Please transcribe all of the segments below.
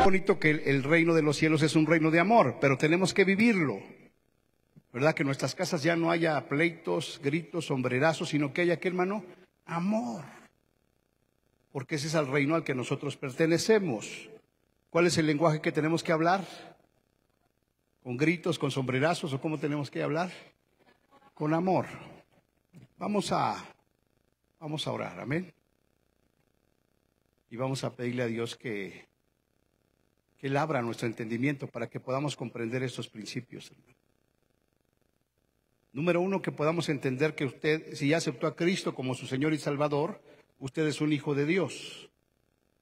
bonito que el reino de los cielos es un reino de amor, pero tenemos que vivirlo, ¿verdad? Que en nuestras casas ya no haya pleitos, gritos, sombrerazos, sino que haya, ¿qué, hermano? Amor. Porque ese es el reino al que nosotros pertenecemos. ¿Cuál es el lenguaje que tenemos que hablar? ¿Con gritos, con sombrerazos o cómo tenemos que hablar? Con amor. Vamos a orar, amén. Y vamos a pedirle a Dios que Él abra nuestro entendimiento para que podamos comprender estos principios. Número uno, que podamos entender que usted, si ya aceptó a Cristo como su Señor y Salvador, usted es un hijo de Dios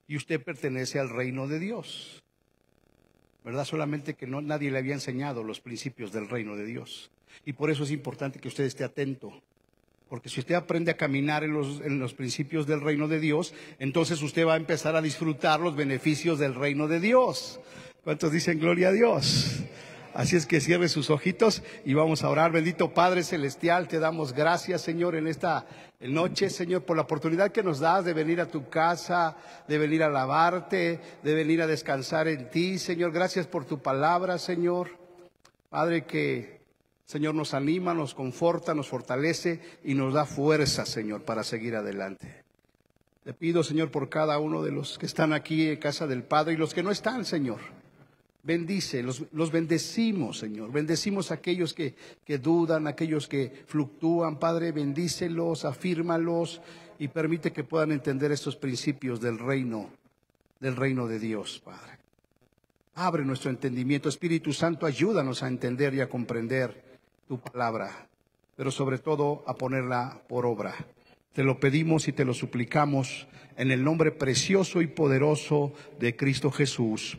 y usted pertenece al reino de Dios, ¿verdad? Solamente que nadie le había enseñado los principios del reino de Dios, y por eso es importante que usted esté atento, porque si usted aprende a caminar en los principios del reino de Dios, entonces usted va a empezar a disfrutar los beneficios del reino de Dios. ¿Cuántos dicen gloria a Dios? Así es que cierre sus ojitos y vamos a orar. Bendito Padre Celestial, te damos gracias, Señor, en esta noche, Señor, por la oportunidad que nos das de venir a tu casa, de venir a alabarte, de venir a descansar en ti, Señor. Gracias por tu palabra, Señor. Padre, que, Señor, nos anima, nos conforta, nos fortalece y nos da fuerza, Señor, para seguir adelante. Te pido, Señor, por cada uno de los que están aquí en casa del Padre y los que no están, Señor. Bendice, los bendecimos, Señor. Bendecimos a aquellos que dudan, a aquellos que fluctúan, Padre. Bendícelos, afírmalos y permite que puedan entender estos principios del reino de Dios, Padre. Abre nuestro entendimiento. Espíritu Santo, ayúdanos a entender y a comprender tu palabra, pero sobre todo a ponerla por obra. Te lo pedimos y te lo suplicamos en el nombre precioso y poderoso de Cristo Jesús.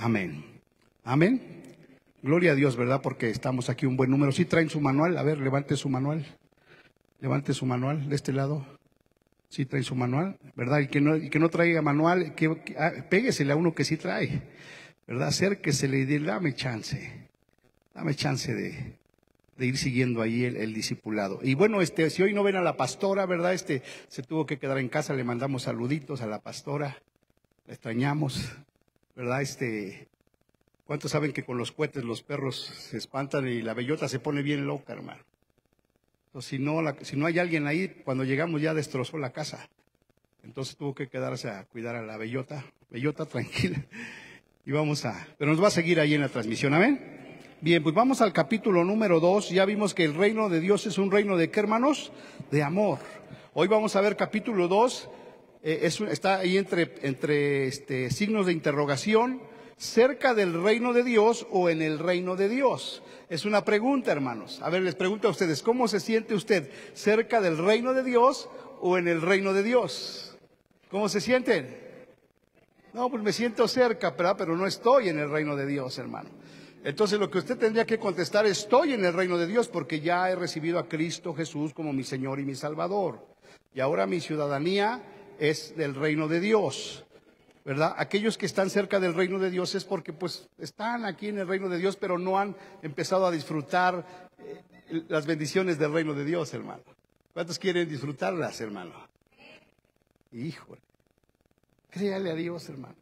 Amén. Amén. Gloria a Dios, ¿verdad? Porque estamos aquí un buen número. ¿Sí traen su manual? A ver, levante su manual. Levante su manual de este lado. ¿Sí traen su manual? ¿Verdad? Y que no traiga manual, péguesele a uno que sí trae, ¿verdad? Acérquesele y dile, dame chance de ir siguiendo ahí el discipulado. Y bueno, si hoy no ven a la pastora, ¿verdad? Se tuvo que quedar en casa, le mandamos saluditos a la pastora, la extrañamos, ¿verdad? ¿Cuántos saben que con los cohetes los perros se espantan y la bellota se pone bien loca, hermano? Entonces, si no hay alguien ahí, cuando llegamos ya destrozó la casa. Entonces tuvo que quedarse a cuidar a la bellota. Bellota, tranquila. Pero nos va a seguir ahí en la transmisión, ¿amén? Bien, pues vamos al capítulo número 2. Ya vimos que el reino de Dios es un reino de ¿qué, hermanos? De amor. Hoy vamos a ver capítulo 2. Está ahí entre signos de interrogación. ¿Cerca del reino de Dios o en el reino de Dios? Es una pregunta, hermanos. A ver, les pregunto a ustedes, ¿cómo se siente usted? ¿Cerca del reino de Dios o en el reino de Dios? ¿Cómo se sienten? No, pues me siento cerca, pero no estoy en el reino de Dios, hermano. Entonces lo que usted tendría que contestar, estoy en el reino de Dios porque ya he recibido a Cristo Jesús como mi Señor y mi Salvador. Y ahora mi ciudadanía es del reino de Dios, ¿verdad? Aquellos que están cerca del reino de Dios es porque pues están aquí en el reino de Dios, pero no han empezado a disfrutar las bendiciones del reino de Dios, hermano. ¿Cuántos quieren disfrutarlas, hermano? Híjole. Créale a Dios, hermano.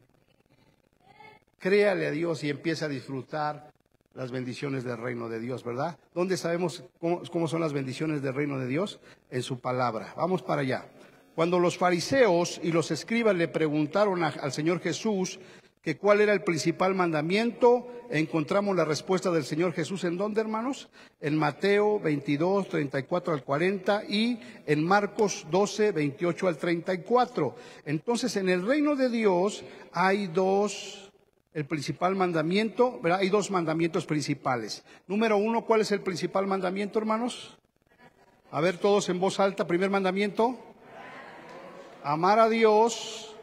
Créale a Dios y empiece a disfrutar las bendiciones del reino de Dios, ¿verdad? ¿Dónde sabemos cómo son las bendiciones del reino de Dios? En su palabra. Vamos para allá. Cuando los fariseos y los escribas le preguntaron al Señor Jesús que cuál era el principal mandamiento, encontramos la respuesta del Señor Jesús. ¿En dónde, hermanos? En Mateo 22, 34 al 40 y en Marcos 12, 28 al 34. Entonces, en el reino de Dios hay el principal mandamiento, ¿verdad? Hay dos mandamientos principales. Número uno, ¿cuál es el principal mandamiento, hermanos? A ver, todos en voz alta. Primer mandamiento. Amar a Dios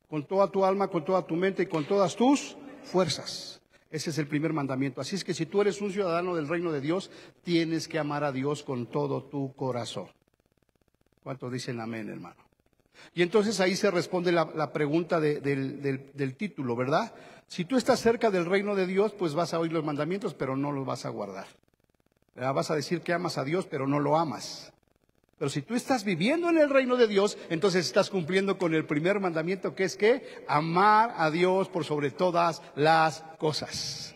con toda tu alma, con toda tu mente y con todas tus fuerzas. Ese es el primer mandamiento. Así es que si tú eres un ciudadano del reino de Dios, tienes que amar a Dios con todo tu corazón. ¿Cuántos dicen amén, hermano? Y entonces ahí se responde la pregunta del título, ¿verdad? Si tú estás cerca del reino de Dios, pues vas a oír los mandamientos, pero no los vas a guardar, ¿verdad? Vas a decir que amas a Dios, pero no lo amas. Pero si tú estás viviendo en el reino de Dios, entonces estás cumpliendo con el primer mandamiento, que es que amar a Dios por sobre todas las cosas.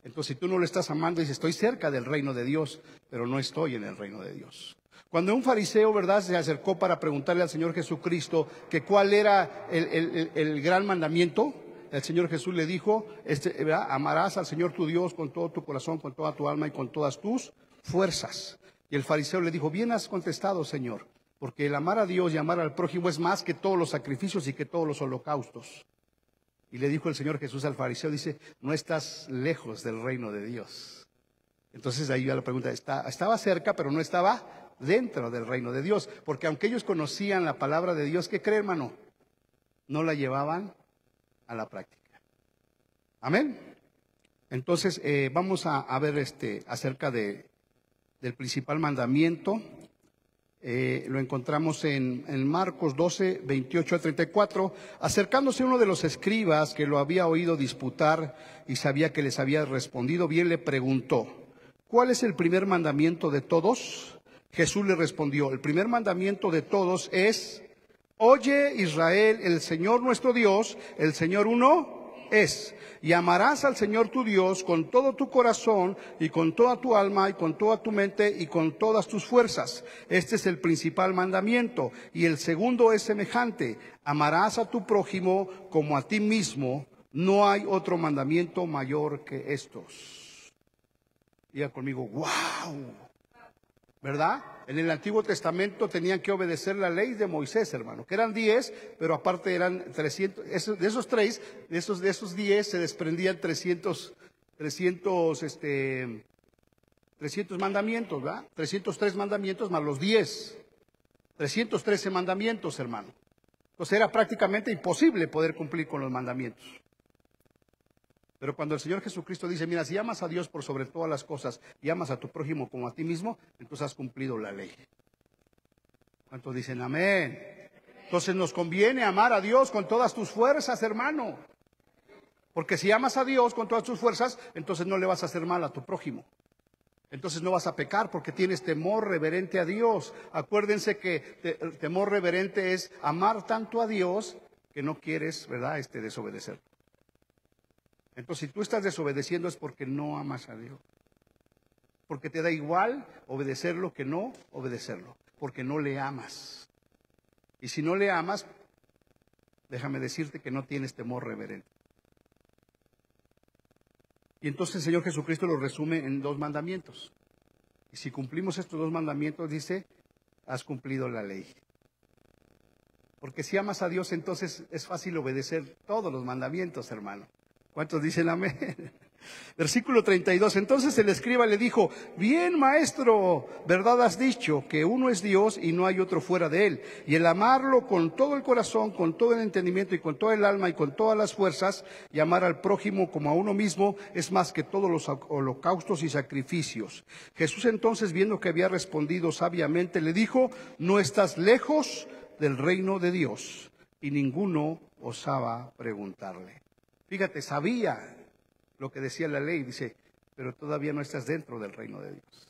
Entonces, si tú no lo estás amando, dices, estoy cerca del reino de Dios, pero no estoy en el reino de Dios. Cuando un fariseo, ¿verdad?, se acercó para preguntarle al Señor Jesucristo que cuál era el gran mandamiento, el Señor Jesús le dijo, ¿verdad?, amarás al Señor tu Dios con todo tu corazón, con toda tu alma y con todas tus fuerzas. Y el fariseo le dijo, bien has contestado, Señor, porque el amar a Dios y amar al prójimo es más que todos los sacrificios y que todos los holocaustos. Y le dijo el Señor Jesús al fariseo, dice, no estás lejos del reino de Dios. Entonces ahí ya la pregunta, estaba cerca, pero no estaba dentro del reino de Dios. Porque aunque ellos conocían la palabra de Dios, ¿qué creen, hermano? No la llevaban a la práctica. Amén. Entonces vamos a ver acerca del principal mandamiento. Lo encontramos en Marcos 12, 28 a 34. Acercándose uno de los escribas que lo había oído disputar y sabía que les había respondido bien, le preguntó, ¿cuál es el primer mandamiento de todos? Jesús le respondió, el primer mandamiento de todos es, oye Israel, el Señor nuestro Dios, el Señor uno es, y amarás al Señor tu Dios con todo tu corazón y con toda tu alma y con toda tu mente y con todas tus fuerzas. Este es el principal mandamiento. Y el segundo es semejante, amarás a tu prójimo como a ti mismo. No hay otro mandamiento mayor que estos. Diga conmigo, wow. ¿Verdad? En el Antiguo Testamento tenían que obedecer la ley de Moisés, hermano, que eran 10, pero aparte eran 300, de esos 10 se desprendían 300 mandamientos, ¿verdad? 303 mandamientos más los 10, 313 mandamientos, hermano. Entonces era prácticamente imposible poder cumplir con los mandamientos. Pero cuando el Señor Jesucristo dice, mira, si amas a Dios por sobre todas las cosas y amas a tu prójimo como a ti mismo, entonces has cumplido la ley. ¿Cuántos dicen amén? Entonces nos conviene amar a Dios con todas tus fuerzas, hermano. Porque si amas a Dios con todas tus fuerzas, entonces no le vas a hacer mal a tu prójimo. Entonces no vas a pecar porque tienes temor reverente a Dios. Acuérdense que el temor reverente es amar tanto a Dios que no quieres, ¿verdad?, desobedecer. Entonces, si tú estás desobedeciendo es porque no amas a Dios. Porque te da igual obedecerlo que no obedecerlo. Porque no le amas. Y si no le amas, déjame decirte que no tienes temor reverente. Y entonces el Señor Jesucristo lo resume en 2 mandamientos. Y si cumplimos estos 2 mandamientos, dice, has cumplido la ley. Porque si amas a Dios, entonces es fácil obedecer todos los mandamientos, hermano. ¿Cuántos dicen amén? Versículo 32. Entonces el escriba le dijo, bien, maestro, verdad has dicho, que uno es Dios y no hay otro fuera de él. Y el amarlo con todo el corazón, con todo el entendimiento y con toda el alma y con todas las fuerzas, y amar al prójimo como a uno mismo, es más que todos los holocaustos y sacrificios. Jesús entonces, viendo que había respondido sabiamente, le dijo, no estás lejos del reino de Dios. Y ninguno osaba preguntarle. Fíjate, sabía lo que decía la ley, dice, pero todavía no estás dentro del reino de Dios.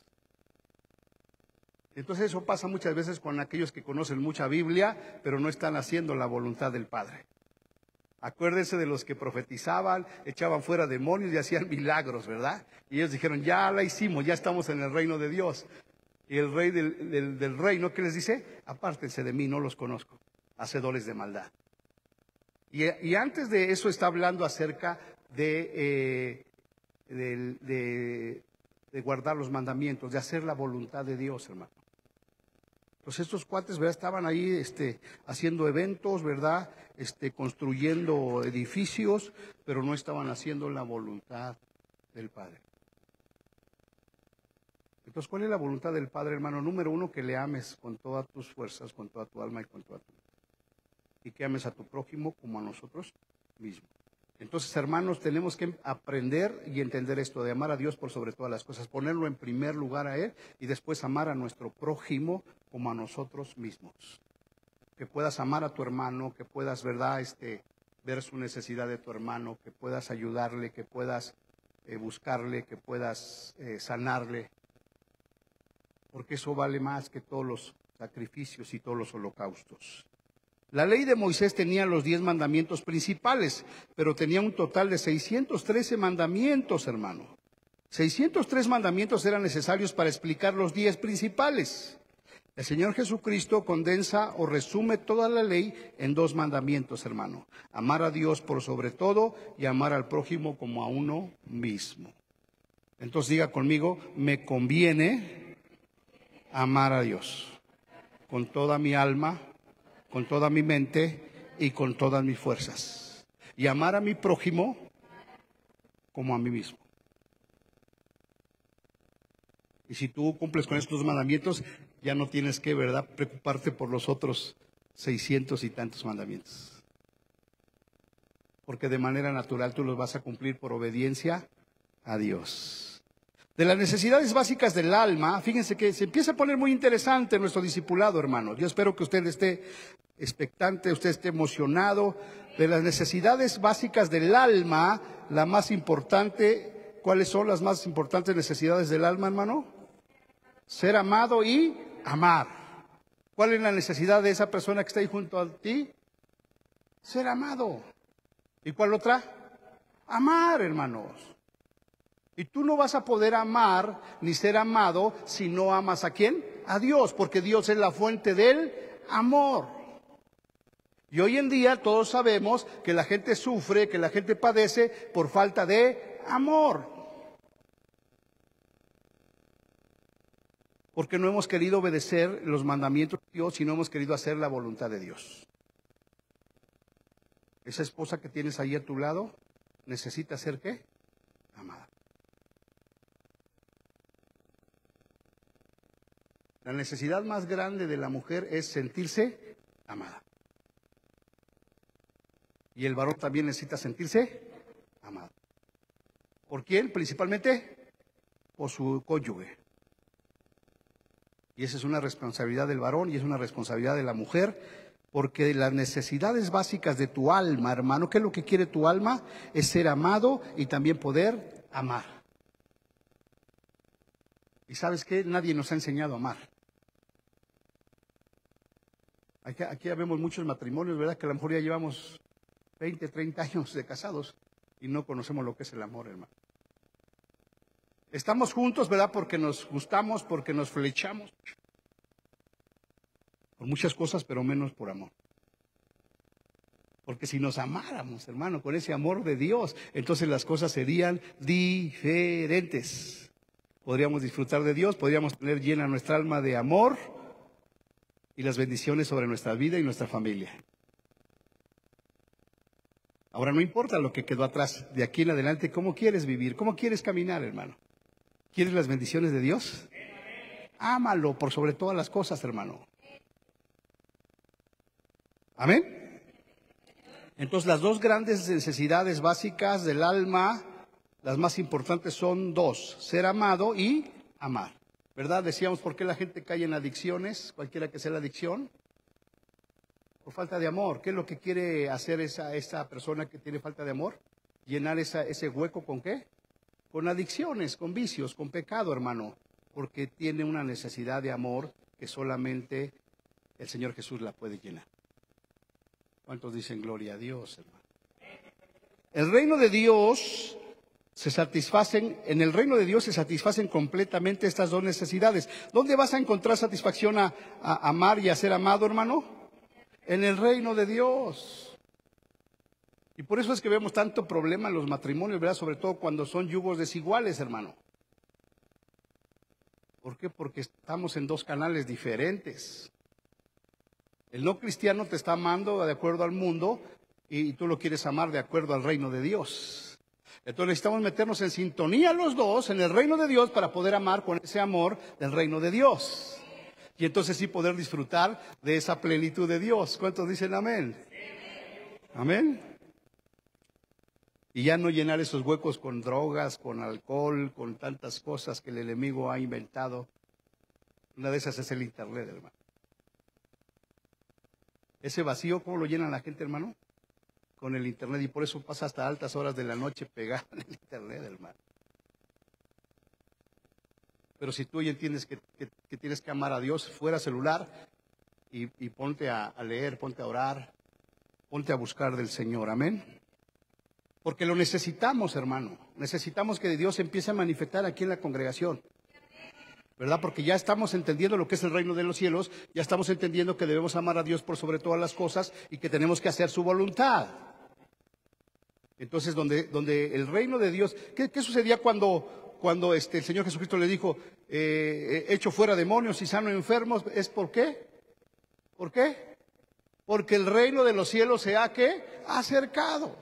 Entonces eso pasa muchas veces con aquellos que conocen mucha Biblia, pero no están haciendo la voluntad del Padre. Acuérdense de los que profetizaban, echaban fuera demonios y hacían milagros, ¿verdad? Y ellos dijeron, ya la hicimos, ya estamos en el reino de Dios. Y el rey del reino, ¿qué les dice? Apártense de mí, no los conozco, hacedores de maldad. Y antes de eso está hablando acerca de guardar los mandamientos, de hacer la voluntad de Dios, hermano. Pues estos cuates, ¿verdad?, estaban ahí haciendo eventos, ¿verdad?, construyendo edificios, pero no estaban haciendo la voluntad del Padre. Entonces, ¿cuál es la voluntad del Padre, hermano? Número 1, que le ames con todas tus fuerzas, con toda tu alma y con toda tu mente. Y que ames a tu prójimo como a nosotros mismos. Entonces, hermanos, tenemos que aprender y entender esto de amar a Dios por sobre todas las cosas, ponerlo en primer lugar a Él y después amar a nuestro prójimo como a nosotros mismos. Que puedas amar a tu hermano, que puedas, ¿verdad?, ver su necesidad de tu hermano, que puedas ayudarle, que puedas buscarle, que puedas sanarle. porque eso vale más que todos los sacrificios y todos los holocaustos. La ley de Moisés tenía los 10 mandamientos principales, pero tenía un total de 613 mandamientos, hermano. 603 mandamientos eran necesarios para explicar los 10 principales. El Señor Jesucristo condensa o resume toda la ley en 2 mandamientos, hermano. Amar a Dios por sobre todo y amar al prójimo como a uno mismo. Entonces diga conmigo, me conviene amar a Dios con toda mi alma, con toda mi mente y con todas mis fuerzas. Y amar a mi prójimo como a mí mismo. Y si tú cumples con estos mandamientos, ya no tienes que, ¿verdad?, preocuparte por los otros 600 y tantos mandamientos. Porque de manera natural tú los vas a cumplir por obediencia a Dios. De las necesidades básicas del alma, fíjense que se empieza a poner muy interesante nuestro discipulado, hermano. Yo espero que usted esté expectante, usted esté emocionado. De las necesidades básicas del alma, la más importante, ¿cuáles son las más importantes necesidades del alma, hermano? Ser amado y amar. ¿Cuál es la necesidad de esa persona que está ahí junto a ti? Ser amado. ¿Y cuál otra? Amar, hermanos. Y tú no vas a poder amar ni ser amado si no amas ¿a quién? A Dios, porque Dios es la fuente del amor. Y hoy en día todos sabemos que la gente sufre, que la gente padece por falta de amor. Porque no hemos querido obedecer los mandamientos de Dios y no hemos querido hacer la voluntad de Dios. Esa esposa que tienes ahí a tu lado necesita ser ¿qué? Amada. La necesidad más grande de la mujer es sentirse amada. Y el varón también necesita sentirse amado. ¿Por quién? Principalmente por su cónyuge. Y esa es una responsabilidad del varón y es una responsabilidad de la mujer, porque las necesidades básicas de tu alma, hermano, ¿qué es lo que quiere tu alma? Es ser amado y también poder amar. ¿Y sabes qué? Nadie nos ha enseñado a amar. Aquí ya vemos muchos matrimonios, ¿verdad? Que a lo mejor ya llevamos 20, 30 años de casados y no conocemos lo que es el amor, hermano. Estamos juntos, ¿verdad? Porque nos gustamos, porque nos flechamos. Por muchas cosas, pero menos por amor. Porque si nos amáramos, hermano, con ese amor de Dios, entonces las cosas serían diferentes. Podríamos disfrutar de Dios, podríamos tener llena nuestra alma de amor y las bendiciones sobre nuestra vida y nuestra familia. Ahora no importa lo que quedó atrás, de aquí en adelante, ¿cómo quieres vivir? ¿Cómo quieres caminar, hermano? ¿Quieres las bendiciones de Dios? Ámalo por sobre todas las cosas, hermano. ¿Amén? Entonces las 2 grandes necesidades básicas del alma, las más importantes son 2, ser amado y amar. ¿Verdad? Decíamos por qué la gente cae en adicciones, cualquiera que sea la adicción. Por falta de amor. ¿Qué es lo que quiere hacer esa persona que tiene falta de amor? Llenar ese hueco ¿con qué? Con adicciones, con vicios, con pecado, hermano. Porque tiene una necesidad de amor que solamente el Señor Jesús la puede llenar. ¿Cuántos dicen gloria a Dios, hermano? El reino de Dios en el reino de Dios se satisfacen completamente estas 2 necesidades. ¿Dónde vas a encontrar satisfacción a amar y a ser amado, hermano? En el reino de Dios. Y por eso es que vemos tanto problema en los matrimonios, ¿verdad? Sobre todo cuando son yugos desiguales, hermano. ¿Por qué? Porque estamos en 2 canales diferentes. El no cristiano te está amando de acuerdo al mundo y tú lo quieres amar de acuerdo al reino de Dios. Entonces necesitamos meternos en sintonía los 2 en el reino de Dios para poder amar con ese amor del reino de Dios. Y entonces sí poder disfrutar de esa plenitud de Dios. ¿Cuántos dicen amén? Amén. Y ya no llenar esos huecos con drogas, con alcohol, con tantas cosas que el enemigo ha inventado. Una de esas es el internet, hermano. Ese vacío, ¿cómo lo llena la gente, hermano? Con el internet. Y por eso pasa hasta altas horas de la noche pegado en el internet, hermano. Pero si tú ya entiendes que tienes que amar a Dios, fuera celular y ponte a leer, ponte a orar, ponte a buscar del Señor, amén. Porque lo necesitamos, hermano. Necesitamos que Dios empiece a manifestar aquí en la congregación, ¿verdad? Porque ya estamos entendiendo lo que es el reino de los cielos, ya estamos entendiendo que debemos amar a Dios por sobre todas las cosas y que tenemos que hacer su voluntad. Entonces, donde el reino de Dios, ¿qué sucedía cuando el Señor Jesucristo le dijo, echo fuera demonios y sano enfermos? ¿Es por qué? ¿Por qué? Porque el reino de los cielos se ha, ¿qué? Acercado.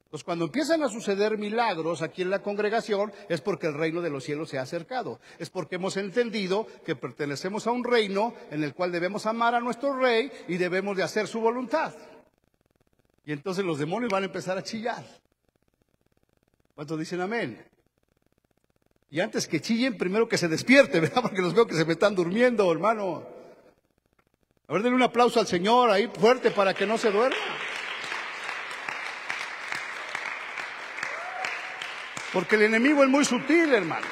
Pues cuando empiezan a suceder milagros aquí en la congregación es porque el reino de los cielos se ha acercado. Es porque hemos entendido que pertenecemos a un reino en el cual debemos amar a nuestro rey y debemos de hacer su voluntad. Y entonces los demonios van a empezar a chillar. ¿Cuántos dicen amén? Y antes que chillen, primero que se despierte, ¿verdad? Porque los veo que se me están durmiendo, hermano. A ver, denle un aplauso al Señor ahí fuerte para que no se duerma. Porque el enemigo es muy sutil, hermano.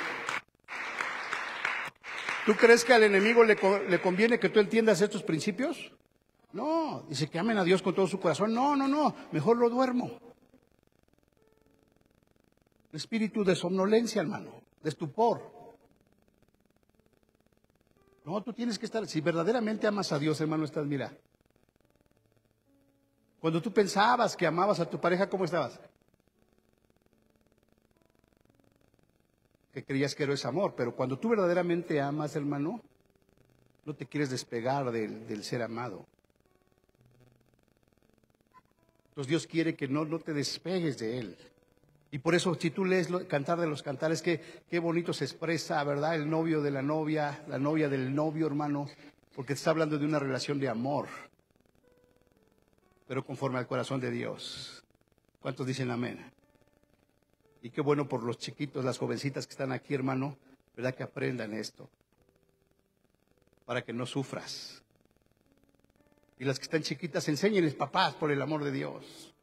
¿Tú crees que al enemigo le conviene que tú entiendas estos principios? No, dice que amen a Dios con todo su corazón. No, mejor lo duermo. Espíritu de somnolencia, hermano, de estupor. No, tú tienes que estar, si verdaderamente amas a Dios, hermano, estás, mira. Cuando tú pensabas que amabas a tu pareja, ¿cómo estabas? Que creías que era ese amor, pero cuando tú verdaderamente amas, hermano, no te quieres despegar del ser amado. Entonces Dios quiere que no te despegues de Él. Y por eso si tú lees Cantar de los Cantares, qué bonito se expresa, ¿verdad? El novio de la novia del novio, hermano, porque está hablando de una relación de amor, pero conforme al corazón de Dios. ¿Cuántos dicen amén? Y qué bueno por los chiquitos, las jovencitas que están aquí, hermano, ¿verdad? Que aprendan esto, para que no sufras. Y las que están chiquitas, enséñenles, papás, por el amor de Dios.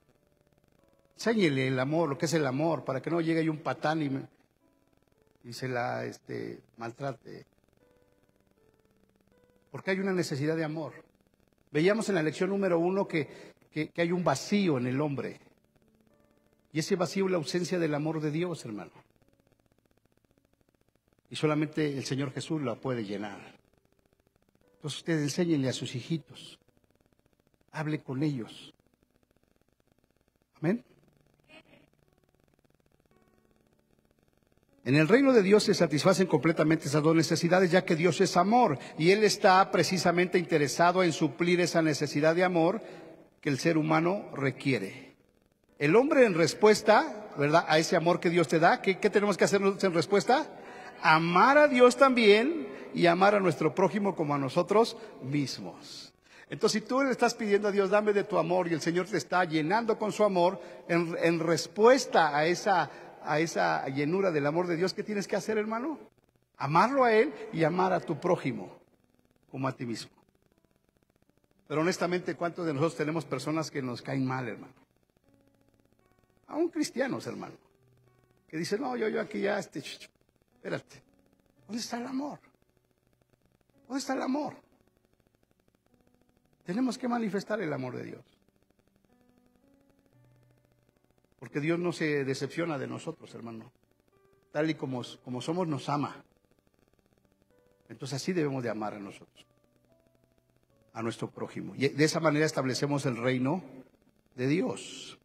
Enséñenle el amor, lo que es el amor, para que no llegue ahí un patán y se la maltrate. Porque hay una necesidad de amor. Veíamos en la lección número 1 que hay un vacío en el hombre. Y ese vacío es la ausencia del amor de Dios, hermano. Y solamente el Señor Jesús lo puede llenar. Entonces ustedes enséñenle a sus hijitos. Hable con ellos. Amén. En el reino de Dios se satisfacen completamente esas dos necesidades, ya que Dios es amor y Él está precisamente interesado en suplir esa necesidad de amor que el ser humano requiere. El hombre en respuesta, ¿verdad?, a ese amor que Dios te da, ¿qué tenemos que hacer en respuesta? Amar a Dios también y amar a nuestro prójimo como a nosotros mismos. Entonces, si tú le estás pidiendo a Dios, dame de tu amor, y el Señor te está llenando con su amor, en respuesta a esa llenura del amor de Dios, ¿qué tienes que hacer, hermano? Amarlo a Él y amar a tu prójimo como a ti mismo. Pero honestamente, ¿cuántos de nosotros tenemos personas que nos caen mal, hermano? Aún cristianos, hermano, que dicen, no, yo aquí ya, espérate, ¿dónde está el amor? ¿Dónde está el amor? Tenemos que manifestar el amor de Dios. Porque Dios no se decepciona de nosotros, hermano. Tal y como somos, nos ama. Entonces así debemos de amar a nosotros, a nuestro prójimo. Y de esa manera establecemos el reino de Dios.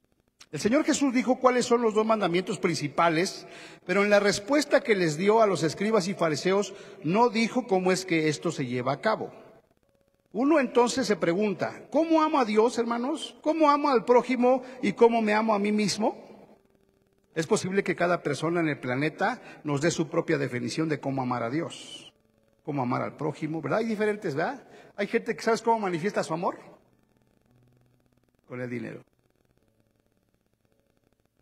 El Señor Jesús dijo cuáles son los dos mandamientos principales, pero en la respuesta que les dio a los escribas y fariseos, no dijo cómo es que esto se lleva a cabo. Uno entonces se pregunta, ¿cómo amo a Dios, hermanos? ¿Cómo amo al prójimo y cómo me amo a mí mismo? Es posible que cada persona en el planeta nos dé su propia definición de cómo amar a Dios, cómo amar al prójimo, ¿verdad? Hay diferentes, ¿verdad? Hay gente que, ¿sabes cómo manifiesta su amor? Con el dinero.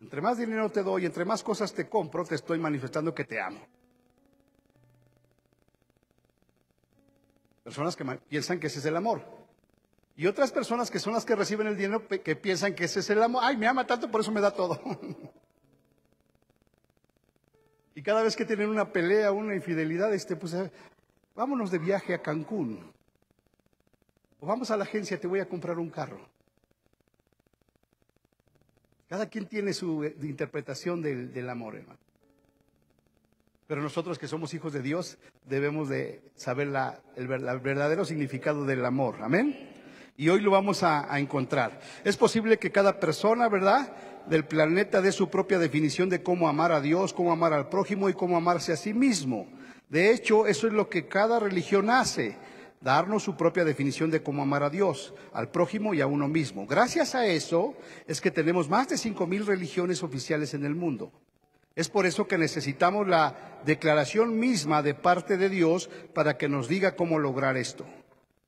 Entre más dinero te doy, entre más cosas te compro, te estoy manifestando que te amo. Personas que piensan que ese es el amor. Y otras personas que son las que reciben el dinero que piensan que ese es el amor. Ay, me ama tanto, por eso me da todo. Y cada vez que tienen una pelea, una infidelidad, pues vámonos de viaje a Cancún. O vamos a la agencia, te voy a comprar un carro. Cada quien tiene su interpretación del amor, hermano. Pero nosotros que somos hijos de Dios debemos de saber el verdadero significado del amor. Amén. Y hoy lo vamos a encontrar. Es posible que cada persona, ¿verdad?, del planeta dé su propia definición de cómo amar a Dios, cómo amar al prójimo y cómo amarse a sí mismo. De hecho, eso es lo que cada religión hace, darnos su propia definición de cómo amar a Dios, al prójimo y a uno mismo. Gracias a eso es que tenemos más de 5,000 religiones oficiales en el mundo. Es por eso que necesitamos la declaración misma de parte de Dios para que nos diga cómo lograr esto.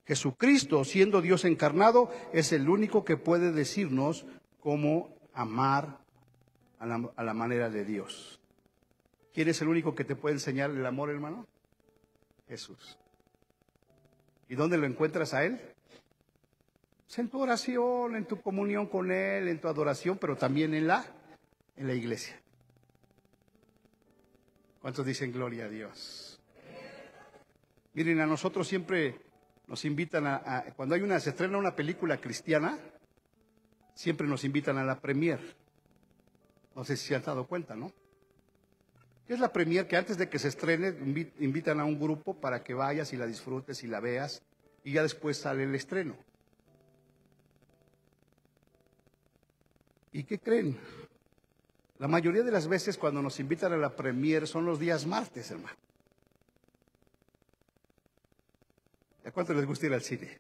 Jesucristo, siendo Dios encarnado, es el único que puede decirnos cómo amar a la manera de Dios. ¿Quién es el único que te puede enseñar el amor, hermano? Jesús. ¿Y dónde lo encuentras a Él? Pues en tu oración, en tu comunión con Él, en tu adoración, pero también en la iglesia. ¿Cuántos dicen gloria a Dios? Miren, a nosotros siempre nos invitan cuando se estrena una película cristiana, siempre nos invitan a la premier. No sé si se han dado cuenta, ¿no? ¿Qué es la premier? Que antes de que se estrene invitan a un grupo para que vayas y la disfrutes y la veas, y ya después sale el estreno. ¿Y qué creen? La mayoría de las veces cuando nos invitan a la premier son los días martes, hermano. ¿A cuánto les gusta ir al cine?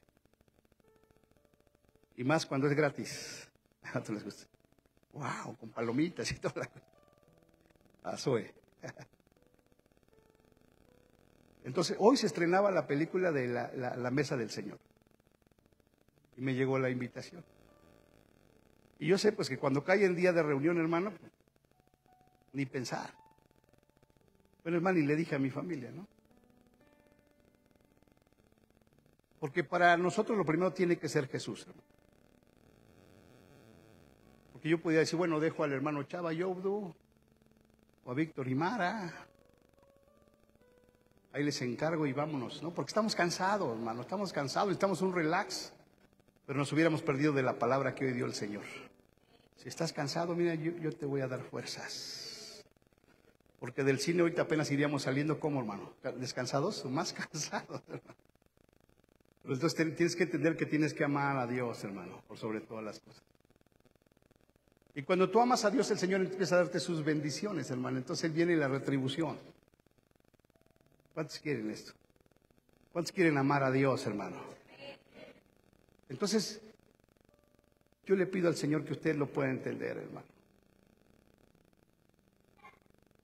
Y más cuando es gratis. ¿A cuánto les gusta? ¡Wow! Con palomitas y toda la cosa. Zoe. Entonces, hoy se estrenaba la película de la Mesa del Señor. Y me llegó la invitación. Y yo sé, pues, que cuando cae el día de reunión, hermano, ni pensar. Bueno, hermano, y le dije a mi familia, ¿no? Porque para nosotros lo primero tiene que ser Jesús, hermano. Porque yo podía decir, bueno, dejo al hermano Chava Yobdu, o a Víctor y Mara, ahí les encargo y vámonos, ¿no? Porque estamos cansados, hermano, estamos cansados, estamos un relax, pero nos hubiéramos perdido de la palabra que hoy dio el Señor. Si estás cansado, mira, yo te voy a dar fuerzas. Porque del cine ahorita apenas iríamos saliendo, ¿cómo, hermano? ¿Descansados? Más cansados, hermano. Pero entonces tienes que entender que tienes que amar a Dios, hermano, por sobre todas las cosas. Y cuando tú amas a Dios, el Señor empieza a darte sus bendiciones, hermano. Entonces viene la retribución. ¿Cuántos quieren esto? ¿Cuántos quieren amar a Dios, hermano? Entonces, yo le pido al Señor que usted lo pueda entender, hermano.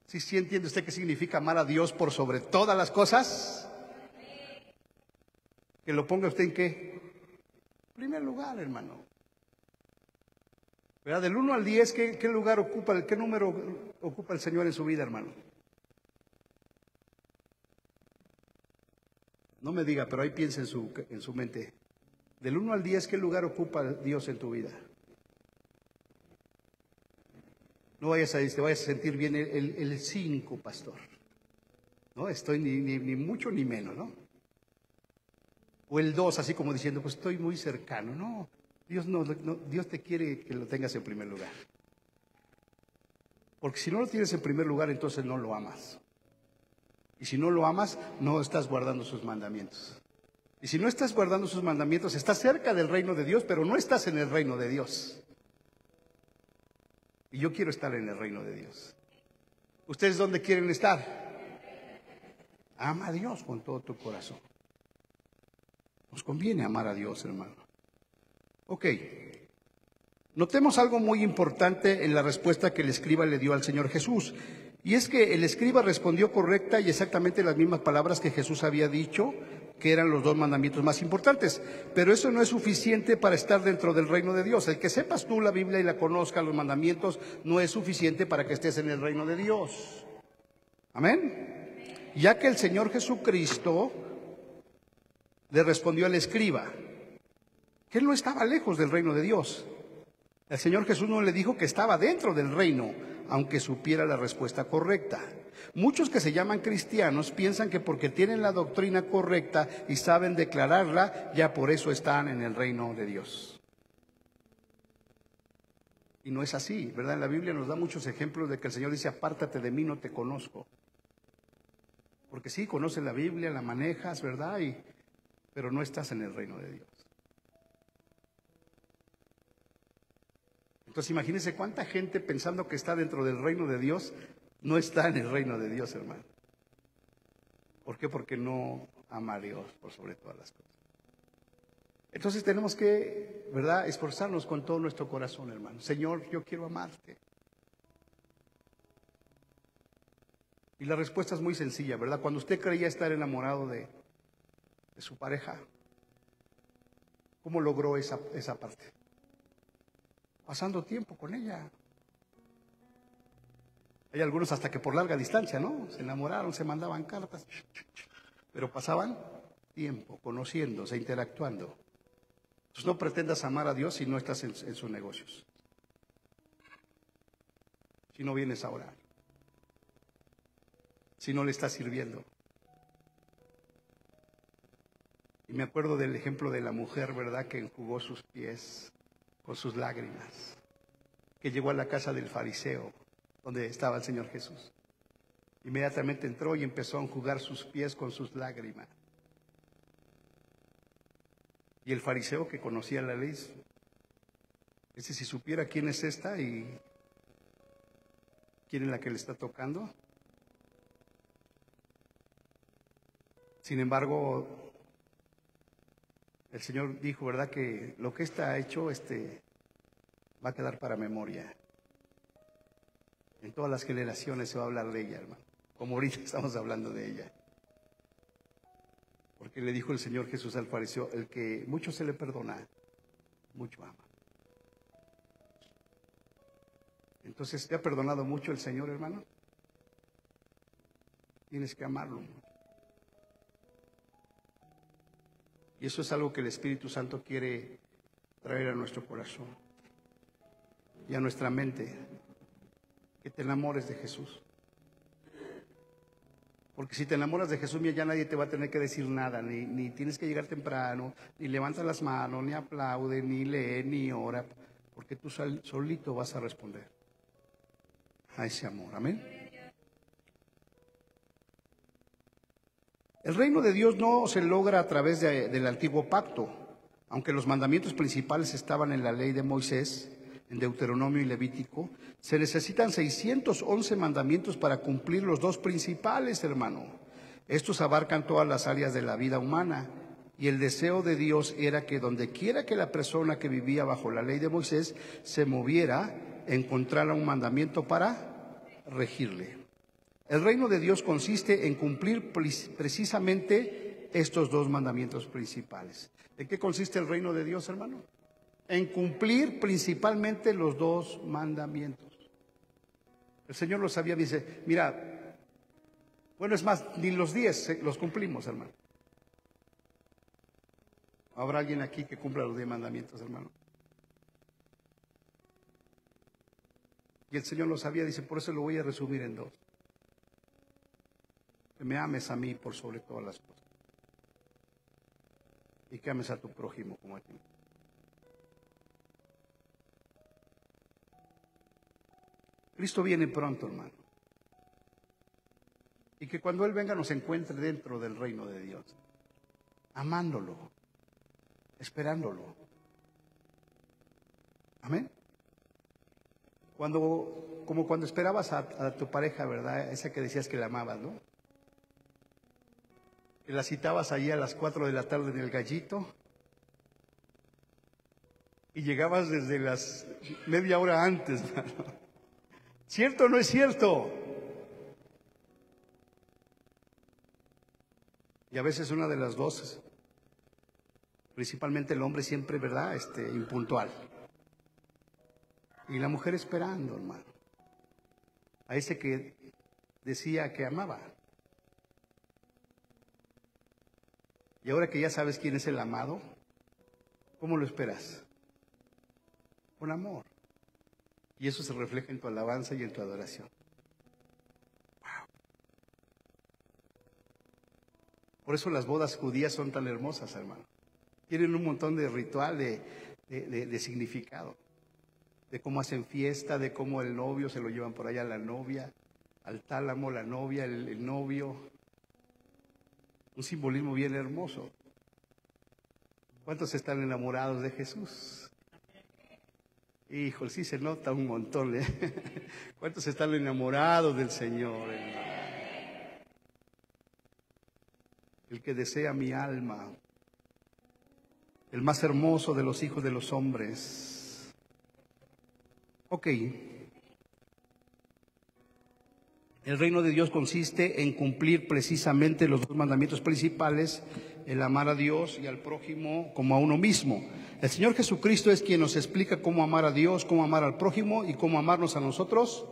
¿Sí entiende usted qué significa amar a Dios por sobre todas las cosas? Que lo ponga usted en qué primer lugar, hermano. ¿Verdad? Del 1 al 10, ¿qué lugar ocupa, qué número ocupa el Señor en su vida, hermano? No me diga, pero ahí piensa en su mente. Del 1 al 10, ¿qué lugar ocupa Dios en tu vida? No vayas te vayas a sentir bien el 5, pastor. No estoy ni mucho ni menos, ¿no? O el 2, así como diciendo, pues estoy muy cercano. No, Dios te quiere que lo tengas en primer lugar. Porque si no lo tienes en primer lugar, entonces no lo amas. Y si no lo amas, no estás guardando sus mandamientos. Y si no estás guardando sus mandamientos, estás cerca del reino de Dios, pero no estás en el reino de Dios. Y yo quiero estar en el reino de Dios. ¿Ustedes dónde quieren estar? Ama a Dios con todo tu corazón. Nos conviene amar a Dios, hermano. Ok. Notemos algo muy importante en la respuesta que el escriba le dio al Señor Jesús. Y es que el escriba respondió correcta y exactamente las mismas palabras que Jesús había dicho, que eran los 2 mandamientos más importantes. Pero eso no es suficiente para estar dentro del reino de Dios. El que sepas tú la Biblia y la conozcas, los mandamientos, no es suficiente para que estés en el reino de Dios. Amén. Ya que el Señor Jesucristo le respondió al escriba que él no estaba lejos del reino de Dios. El Señor Jesús no le dijo que estaba dentro del reino, aunque supiera la respuesta correcta. Muchos que se llaman cristianos piensan que porque tienen la doctrina correcta y saben declararla, ya por eso están en el reino de Dios. Y no es así, ¿verdad? En la Biblia nos da muchos ejemplos de que el Señor dice: apártate de mí, no te conozco. Porque sí, conoces la Biblia, la manejas, ¿verdad? Pero no estás en el reino de Dios. Entonces imagínense cuánta gente pensando que está dentro del reino de Dios, no está en el reino de Dios, hermano. ¿Por qué? Porque no ama a Dios por sobre todas las cosas. Entonces tenemos que, ¿verdad?, esforzarnos con todo nuestro corazón, hermano. Señor, yo quiero amarte. Y la respuesta es muy sencilla, ¿verdad? Cuando usted creía estar enamorado de su pareja, ¿cómo logró esa parte? Pasando tiempo con ella. Hay algunos hasta que por larga distancia, ¿no? Se enamoraron, se mandaban cartas, pero pasaban tiempo conociéndose, interactuando. Entonces no pretendas amar a Dios si no estás en sus negocios, si no vienes a orar, si no le estás sirviendo. Y me acuerdo del ejemplo de la mujer, ¿verdad?, que enjugó sus pies con sus lágrimas, que llegó a la casa del fariseo donde estaba el Señor Jesús. Inmediatamente entró y empezó a enjugar sus pies con sus lágrimas. Y el fariseo, que conocía la ley, dice: si supiera quién es esta y quién es la que le está tocando. Sin embargo, el Señor dijo, ¿verdad?, que lo que ésta ha hecho va a quedar para memoria. En todas las generaciones se va a hablar de ella, hermano, como ahorita estamos hablando de ella. Porque le dijo el Señor Jesús al fariseo: el que mucho se le perdona, mucho ama. Entonces, ¿te ha perdonado mucho el Señor, hermano? Tienes que amarlo. Y eso es algo que el Espíritu Santo quiere traer a nuestro corazón y a nuestra mente, que te enamores de Jesús. Porque si te enamoras de Jesús, ya nadie te va a tener que decir nada, ni tienes que llegar temprano, ni levantas las manos, ni aplaude, ni lee, ni ora, porque tú solito vas a responder a ese amor. Amén. El reino de Dios no se logra a través del antiguo pacto, aunque los mandamientos principales estaban en la ley de Moisés, en Deuteronomio y Levítico. Se necesitan 611 mandamientos para cumplir los dos principales, hermano. Estos abarcan todas las áreas de la vida humana, y el deseo de Dios era que donde quiera que la persona que vivía bajo la ley de Moisés se moviera, encontrara un mandamiento para regirle. El reino de Dios consiste en cumplir precisamente estos dos mandamientos principales. ¿En qué consiste el reino de Dios, hermano? En cumplir principalmente los dos mandamientos. El Señor lo sabía, dice: mira, bueno, es más, ni los 10 los cumplimos, hermano. ¿Habrá alguien aquí que cumpla los 10 mandamientos, hermano? Y el Señor lo sabía, dice: por eso lo voy a resumir en 2. Que me ames a mí por sobre todas las cosas, y que ames a tu prójimo como a ti. Cristo viene pronto, hermano. Y que cuando Él venga nos encuentre dentro del reino de Dios, amándolo, esperándolo. Amén. Como cuando esperabas a tu pareja, ¿verdad? Esa que decías que la amabas, ¿no? Que la citabas allí a las 4 de la tarde en el Gallito, y llegabas desde las media hora antes, hermano. ¿Cierto o no es cierto? Y a veces una de las dos, principalmente el hombre, siempre, ¿verdad?, impuntual. Y la mujer esperando, hermano, a ese que decía que amaba. Y ahora que ya sabes quién es el amado, ¿cómo lo esperas? Con amor. Y eso se refleja en tu alabanza y en tu adoración. Wow. Por eso las bodas judías son tan hermosas, hermano. Tienen un montón de ritual, de significado. De cómo hacen fiesta, de cómo el novio se lo llevan por allá a la novia, al tálamo, la novia, el novio. Un simbolismo bien hermoso. ¿Cuántos están enamorados de Jesús? Híjole, sí se nota un montón, ¿eh? ¿Cuántos están enamorados del Señor, hermano? El que desea mi alma, el más hermoso de los hijos de los hombres. Ok. El reino de Dios consiste en cumplir precisamente los dos mandamientos principales, el amar a Dios y al prójimo como a uno mismo. El Señor Jesucristo es quien nos explica cómo amar a Dios, cómo amar al prójimo y cómo amarnos a nosotros.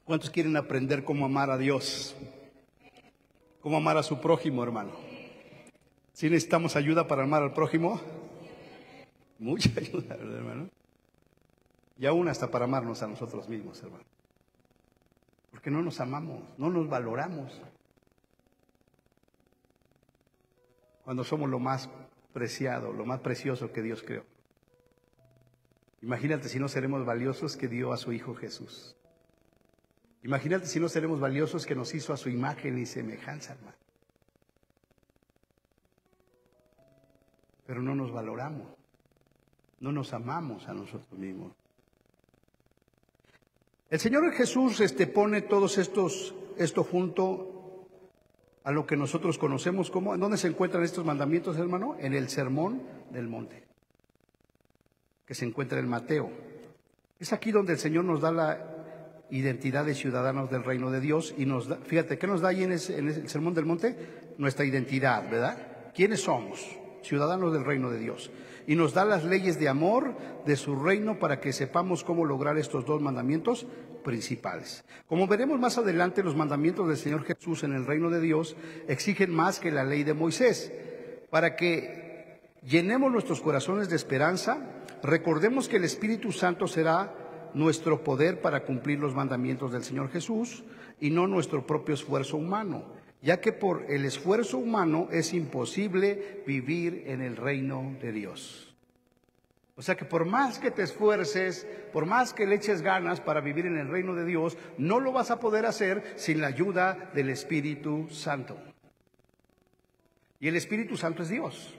¿Cuántos quieren aprender cómo amar a Dios? ¿Cómo amar a su prójimo, hermano? ¿Sí necesitamos ayuda para amar al prójimo? Mucha ayuda, ¿verdad, hermano? Y aún hasta para amarnos a nosotros mismos, hermano. Porque no nos amamos, no nos valoramos. Cuando somos lo más preciado, lo más precioso que Dios creó. Imagínate si no seremos valiosos que dio a su Hijo Jesús. Imagínate si no seremos valiosos que nos hizo a su imagen y semejanza, hermano. Pero no nos valoramos, no nos amamos a nosotros mismos. El Señor Jesús pone todos esto junto a lo que nosotros conocemos como, ¿en dónde se encuentran estos mandamientos, hermano? En el Sermón del Monte, que se encuentra en Mateo. Es aquí donde el Señor nos da la identidad de ciudadanos del reino de Dios y nos da, fíjate, ¿qué nos da ahí en el Sermón del Monte? Nuestra identidad, ¿verdad? ¿Quiénes somos? Ciudadanos del reino de Dios. Y nos da las leyes de amor de su reino para que sepamos cómo lograr estos dos mandamientos principales. Como veremos más adelante, los mandamientos del Señor Jesús en el reino de Dios exigen más que la ley de Moisés. Para que llenemos nuestros corazones de esperanza, recordemos que el Espíritu Santo será nuestro poder para cumplir los mandamientos del Señor Jesús y no nuestro propio esfuerzo humano, ya que por el esfuerzo humano es imposible vivir en el reino de Dios. O sea que por más que te esfuerces, por más que le eches ganas para vivir en el reino de Dios, no lo vas a poder hacer sin la ayuda del Espíritu Santo. Y el Espíritu Santo es Dios.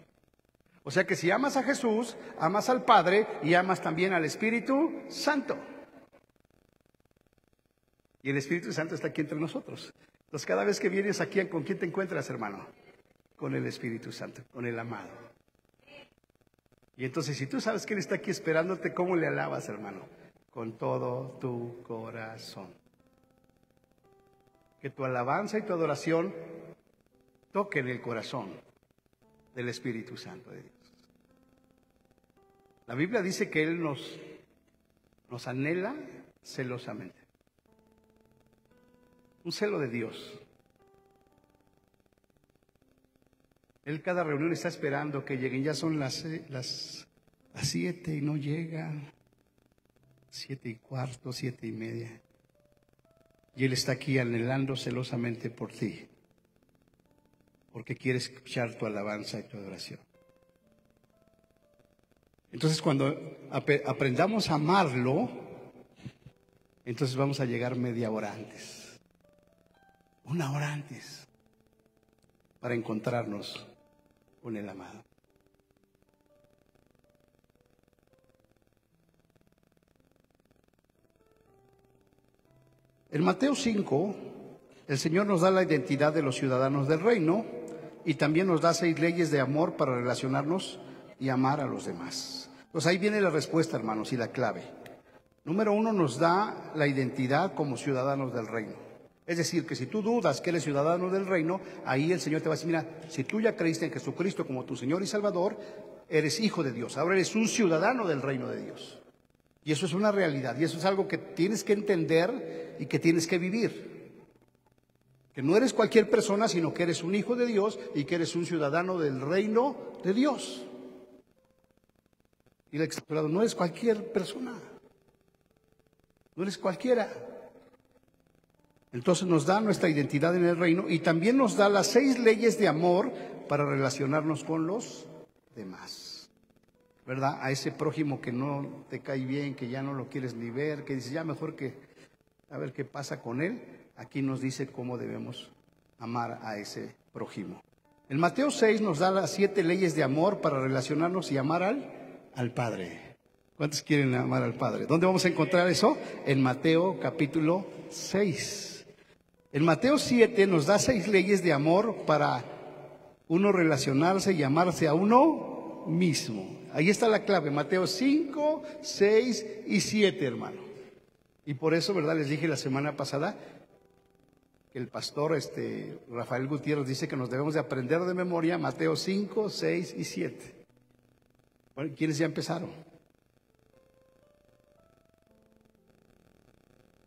O sea que si amas a Jesús, amas al Padre y amas también al Espíritu Santo. Y el Espíritu Santo está aquí entre nosotros. Entonces cada vez que vienes aquí, ¿con quién te encuentras, hermano? Con el Espíritu Santo, con el amado. Y entonces si tú sabes que Él está aquí esperándote, ¿cómo le alabas, hermano? Con todo tu corazón. Que tu alabanza y tu adoración toquen el corazón del Espíritu Santo de Dios. La Biblia dice que Él nos anhela celosamente. Un celo de Dios. Él cada reunión está esperando que lleguen. Ya son las 7 y no llegan. 7:15, 7:30. Y Él está aquí anhelando celosamente por ti. Porque quiere escuchar tu alabanza y tu adoración. Entonces cuando aprendamos a amarlo, entonces vamos a llegar media hora antes. 1 hora antes. Para encontrarnos con el amado. En Mateo 5, el Señor nos da la identidad de los ciudadanos del reino y también nos da 6 leyes de amor para relacionarnos y amar a los demás. Pues ahí viene la respuesta, hermanos, y la clave. Número 1, nos da la identidad como ciudadanos del reino. Es decir, que si tú dudas que eres ciudadano del reino, ahí el Señor te va a decir, mira, si tú ya creíste en Jesucristo como tu Señor y Salvador, eres hijo de Dios, ahora eres un ciudadano del reino de Dios. Y eso es una realidad, y eso es algo que tienes que entender y que tienes que vivir. Que no eres cualquier persona, sino que eres un hijo de Dios y que eres un ciudadano del reino de Dios. Y el extraordinario, no eres cualquier persona, no eres cualquiera. Entonces nos da nuestra identidad en el reino y también nos da las 6 leyes de amor para relacionarnos con los demás, ¿verdad? A ese prójimo que no te cae bien, que ya no lo quieres ni ver, que dices ya mejor que a ver qué pasa con él. Aquí nos dice cómo debemos amar a ese prójimo. En Mateo 6 nos da las 7 leyes de amor para relacionarnos y amar al Padre. ¿Cuántos quieren amar al Padre? ¿Dónde vamos a encontrar eso? En Mateo capítulo 6. En Mateo 7 nos da 6 leyes de amor para uno relacionarse y amarse a uno mismo. Ahí está la clave, Mateo 5, 6 y 7, hermano. Y por eso, ¿verdad? Les dije la semana pasada que el pastor Rafael Gutiérrez dice que nos debemos de aprender de memoria Mateo 5, 6 y 7. Bueno, ¿quiénes ya empezaron?